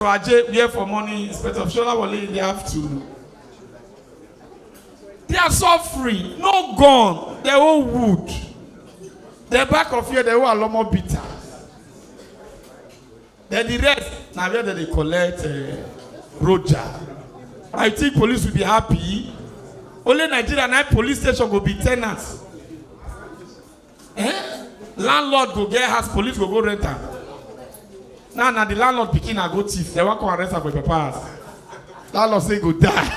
Ajay, we here for money, Inspector Shola Wale, they have to. They are suffering, no gun, they're all wood. The back of here, they were a lot more bitter. Then the rest, now where they collect Roger. I think police will be happy. Only Nigeria night police station will be tenants. Landlord go get house, police go rent am. Now the landlord picking a go thief. They want to arrest her for the past. Landlord say go die.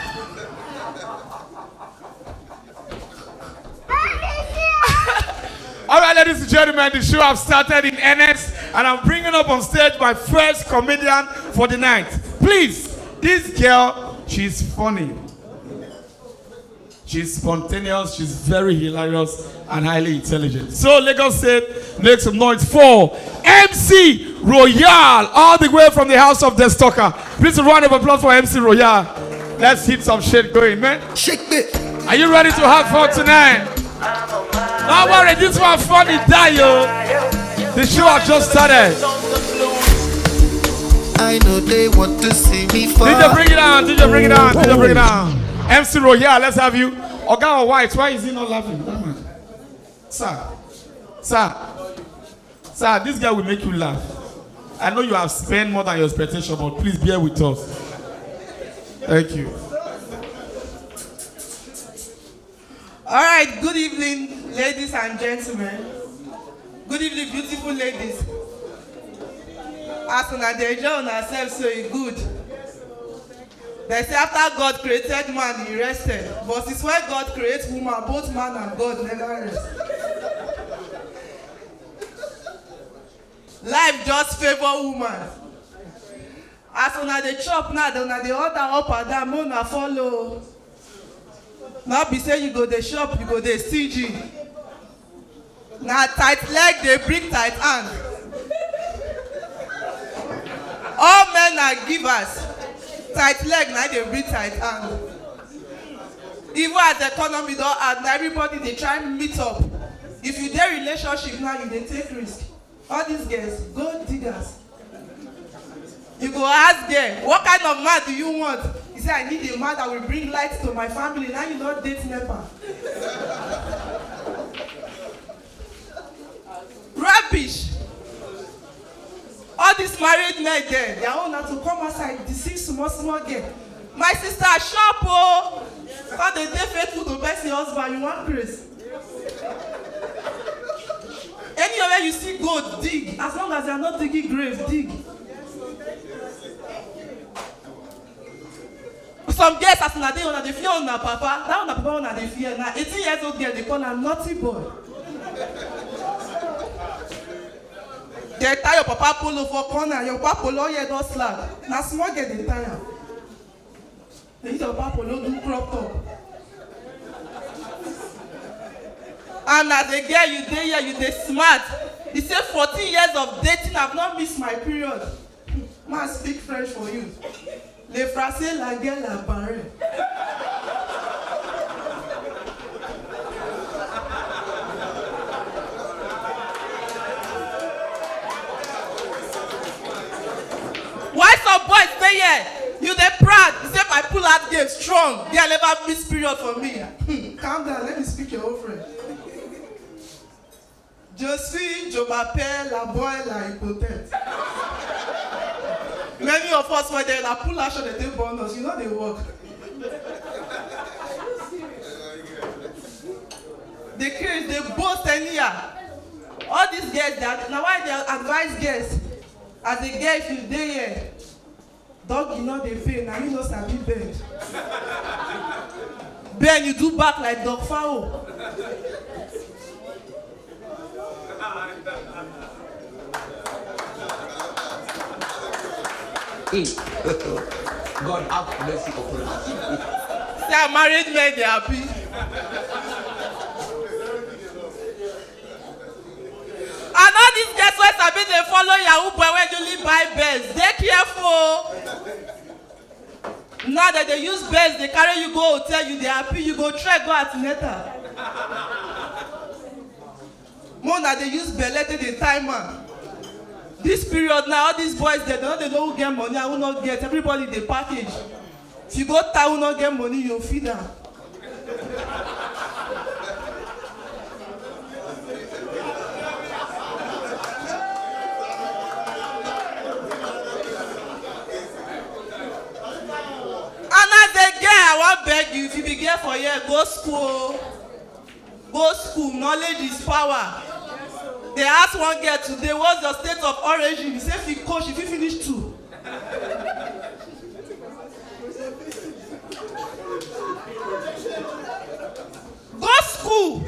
All right, ladies and gentlemen, the show have started in earnest, and I'm bringing up on stage my first comedian for the night. Please, this girl, she's funny. She's spontaneous, she's very hilarious and highly intelligent. So Lagos State, make some noise for MC Royale, all the way from the house of destalker. Please a round of applause for MC Royale. Let's hit some shit going, man. Shake it. Are you ready to have fun tonight? Don't worry, this one funny, die, yo. The show has just started. I know they want to see me fall. DJ, bring it down, DJ, bring it down, DJ, bring it down. MC Royale, let's have you. Oga White, why is he not laughing? That man. Sir, this guy will make you laugh. I know you have spent more than your expectation, but please bear with us. Thank you. All right, good evening, ladies and gentlemen. Good evening, beautiful ladies. As una dey enjoy una self so e good. They say after God created man, he rested. But it's when God creates woman, both man and God never rest. Life just favor woman. As una dey chop now, una dey order up and down, make una follow. Now be say you go dey shop, you go dey stingy. Na tight leg dey bring tight hand. All men are givers. Tight leg na dey bring tight hand. Even as the economy don hard, na everybody dey try meet up. If you dey relationship now, you dey take risk. All these girls, gold diggers. You go ask them, what kind of man do you want? He say, I need a man that will bring light to my family. Now you don't date never. Rubbish. All these married men there, their own are to come outside, deceive small girl. My sister, shop, oh. Because they dey faithful to best your husband, you want grace. Anywhere you see gold, dig. As long as they are not digging grave, dig. Some girls as una dey una dey fear una papa. That una papa una dey fear. Now 18 years old girl dey call am naughty boy. They tie your papa polo for corner. Your papa polo here don slack. Na small girl dey tie am. They use your papa polo do crop top. And as a girl you dey here, you dey smart. He say 14 years of dating, I've not missed my period. Man speak French for you. Le français la guerre la barre. Why some boys stay here? You dey proud. You say my pull out game strong. They never miss period for me. Calm down, let me speak your old friend. Je m'appelle la boy la hypothèque. Many of us when they la pull out show they take bonus, you know they work. They crazy, they boast anyhow. All these girls that now why they advise girls as a girl if you dey here, dog you know they pay, now you know sabi bend. Bend you do back like dog fowl. God have mercy upon us. Say I'm married men, they happy. And all these girls wey sabi dey follow yahoo boy wey usually buy bells. Dey careful. Now that they use bells, they carry you go hotel, you dey happy, you go trek go antenatal. More na dey use belle take dey tie man. This period now, all these boys they know who get money and who not get. Everybody they package. If you go town who not get money, you'll feed them. And as a girl, I want beg you, if you be girl for here, go school. Go school. Knowledge is power. They asked one girl today, what's your state of origin? He said, if you coach, if you finish 2. Go school.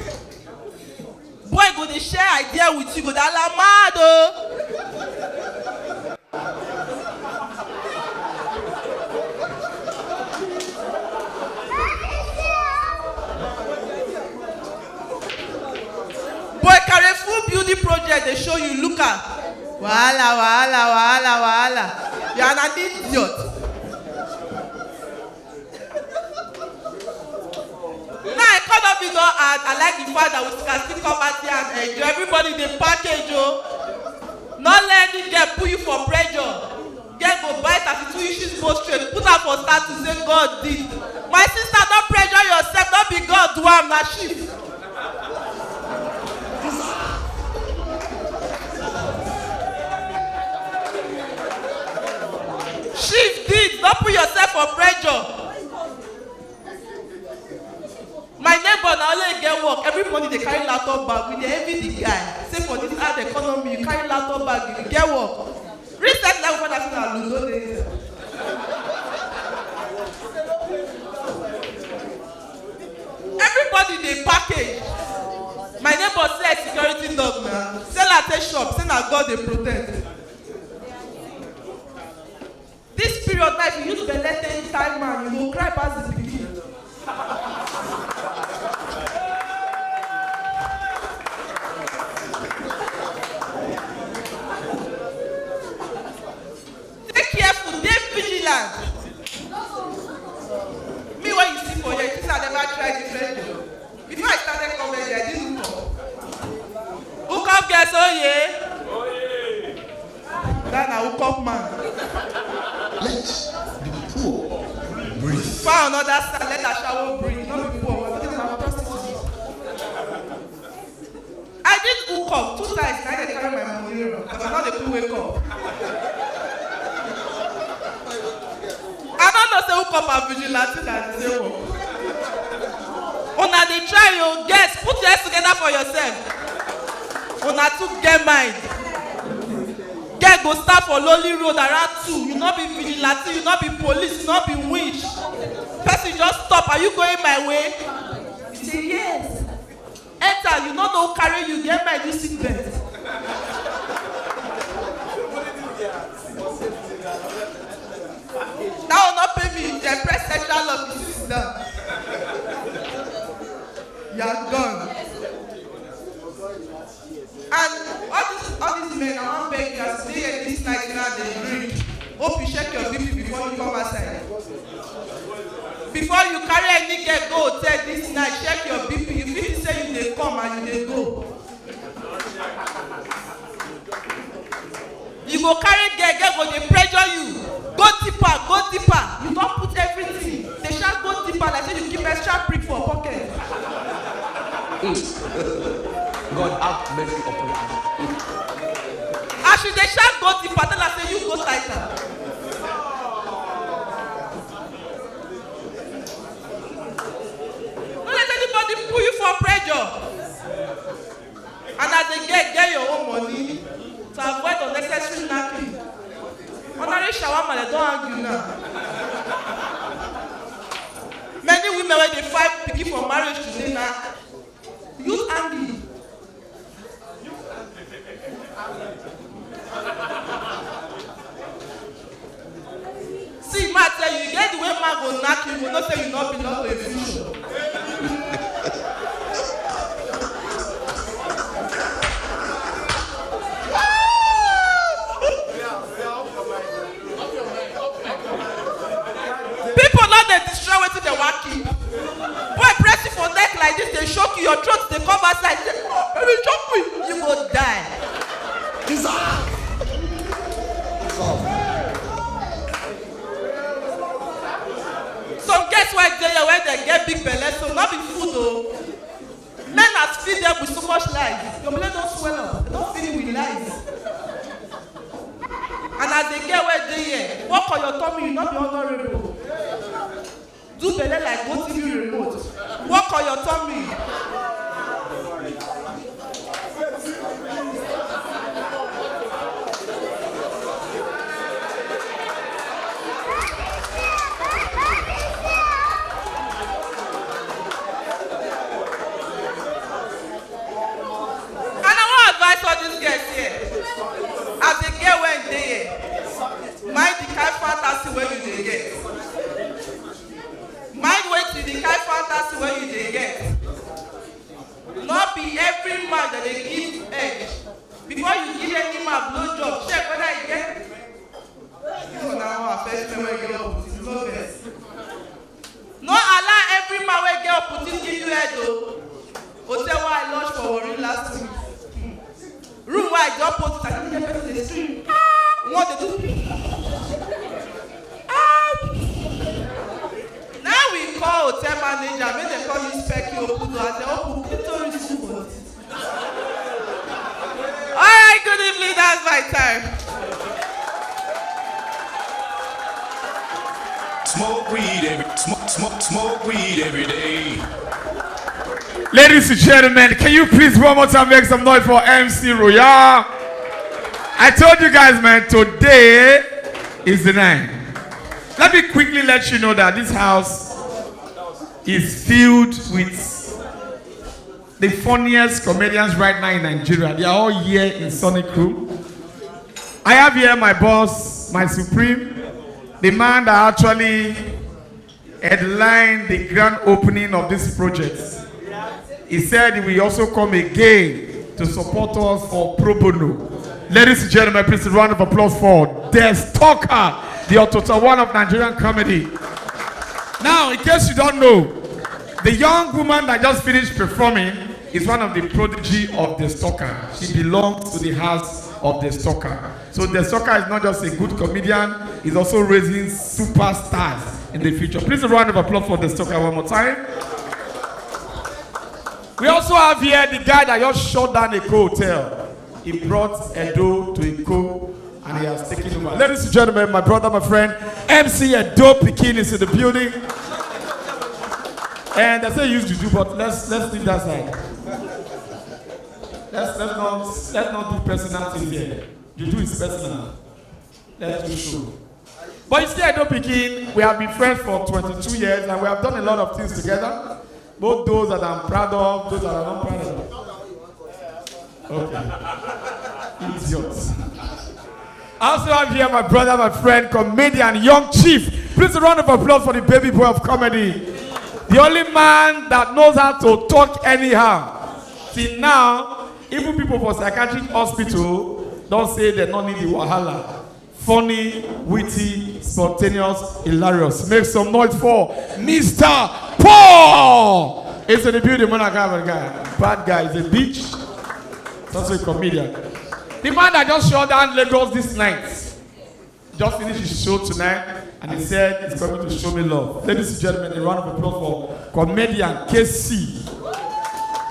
Boy, go dey share idea with you. Go dey alamado. Boy, carry full building project. They show you. Look at. Wahala. You are an idiot. Now economy don hard. I like the fact that we can still come out here and enjoy. Everybody dey package o. Not let it get put you for pressure. Get go buy 32 inches go straight. Put am for start to say God did. My sister, don't pressure yourself. Don't be God do am na shift. Shift did. Don't put yourself for pressure. My neighbor now only get work. Every morning they carry laptop bag. We dey envy the guy. Say for this hard economy, you carry laptop bag, you get work. Recently, I found out that Ludo dey. Everybody dey package. My neighbor say security dog na. Sell at a shop. Say na God dey protect. This period now, if you use belle take time man, you go cry pass the pikin. Take careful, dey vigilant. Me when you see for here, this I never try different job. Before I started comedy, I didn't know. Hook up girls, oh yeah. That na hook up man. Let the poor breathe. Find another side, let that shower breathe. Not be poor, but I'm a prostitute. I did hook up 2 times. Now they carry my money because I'm not the people wake up. I don't know say hook up and vigilante na the same one. Una dey try your guess. Put your heads together for yourself. Una too get mind. Get go start for lonely road around 2. You not be vigilante, you not be police, you not be witch. Person just stop. Are you going my way? You say yes. Enter. You not know carry you. Get my new seat belt. That will not pay me. They press central lock. You sit down. You are gone. And all these men, I want to beg you, as they at this night now they drink. Hope you check your BP before you come outside. Before you carry any girl go hotel this night, check your BP. If you say you dey come and you dey go. You go carry girl go dey pressure you. Go deeper. You don't put everything. They shall go deeper like say you keep extra brick for pocket. God have mercy upon us. As you dey shall go deeper, tell her say you go tighter. Don't let anybody pull you for pressure. And as they get your own money to avoid unnecessary knacking. Honorary shawarma, they don't argue now. Many women when they fight pikin for marriage today now, use angry. See, man, tell you get the way man go knack you, go not say you not belong to a future. People not they destroy wetin they want keep. Boy, press you for neck like this, they shock you, your throat they come outside. They choke me, you go die. girls wey dey here when they get big belle so not be food o. Men as feed them with so much lies. Your belle don swell up. They don feed you with lies. And as the girl wey dey here, work on your tummy, you no be honourable. Do belle like GoTV remote. Work on your tummy. All these girls here, as the girl wey dey here, mind the kind fantasy wey you dey get. Mind wetin the kind fantasy wey you dey get. Not be every man that dey give edge. Before you give any man blow job, check whether he get. This one na our first time wey get opportunity, no vex. No allow every man wey get opportunity give you head o. Hotel wey I launch for Warri last week. Room where I just put it, I didn't get person in the stream. What they do? Now we call hotel manager, make them call you spec you open door, and they open clitoris for it. Alright, good evening, that's my time. Smoke weed every day. Ladies and gentlemen, can you please one more time make some noise for MC Royal? I told you guys, man, today is the night. Let me quickly let you know that this house is filled with the funniest comedians right now in Nigeria. They are all here in Sonic Room. I have here my boss, my supreme, the man that actually headlined the grand opening of this project. He said he will also come again to support us for pro bono. Ladies and gentlemen, please a round of applause for destalker, the Otota one of Nigerian comedy. Now, in case you don't know, the young woman that just finished performing is one of the prodigy of destalker. She belongs to the house of destalker. So destalker is not just a good comedian, he's also raising superstars in the future. Please a round of applause for destalker one more time. We also have here the guy that just shut down a hotel. He brought Edo to Eko and he has taken over. Ladies and gentlemen, my brother, my friend, MC Edo Pikin is in the building. And that's what he used to do, but let's leave that side. Let's not do personal things here. You do is personal. Let's do show. But you see, Edo Pikin, we have been friends for 22 years and we have done a lot of things together. Both those that I'm proud of, those that I'm not proud of. Okay. Idiots. I also have here my brother, my friend, comedian, Young Chief. Please a round of applause for the baby boy of comedy. The only man that knows how to talk anyhow. Till now, even people for psychiatric hospital don't say they don't need the wahala. Funny, witty, spontaneous, hilarious. Make some noise for Mr. Paul! It's in the building, man. Bad guy, he's a bitch. He's also a comedian. The man that just shut down Lagos this night just finished his show tonight and he said he's coming to show me love. Ladies and gentlemen, a round of applause for comedian KC.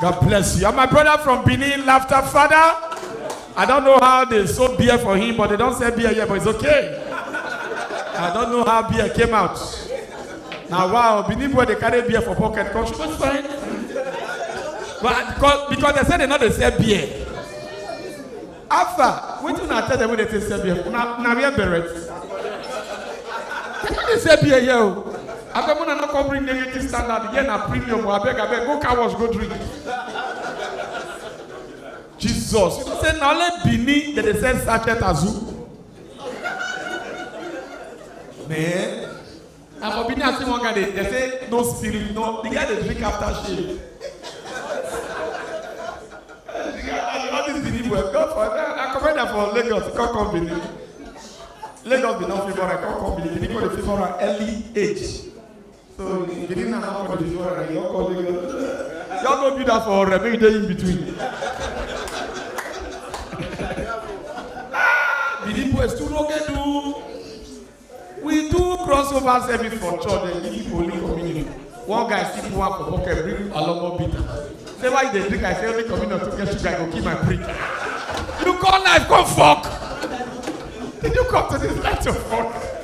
God bless you. And my brother from Benin, Laughter Father. I don't know how they sold beer for him, but they don't sell beer here, but it's okay. I don't know how beer came out. Now, wow, Benin boy, they carry beer for pocket. Country, that's fine. But because they said they know they sell beer. After, wait till I tell them when they say sell beer. Now we are buried. They sell beer here. After when I not come bring negative standard, again a premium, I beg, go car wash, go drink. Jesus. You say now let Bini that they say sachet azu. Man. And for Bini I see one guy they say no spirit, no. The guy they drink after shave. All these Bini boys, God for that. I commend that for Lagos. Can't come Bini. Lagos be not favor. I can't come Bini. Bini call the favor at early age. So Bini now not call the favor. You all call Lagos. Y'all go do that for maybe they in between. Bini boys too long do. We do crossover service for church, they give you Holy Communion. One guy still put one for pocket, bring alomo bitter. Say why they drink, I say Holy Communion to get sugar, I go kill my prick. You call knife, come fuck. Did you come to this light to fuck?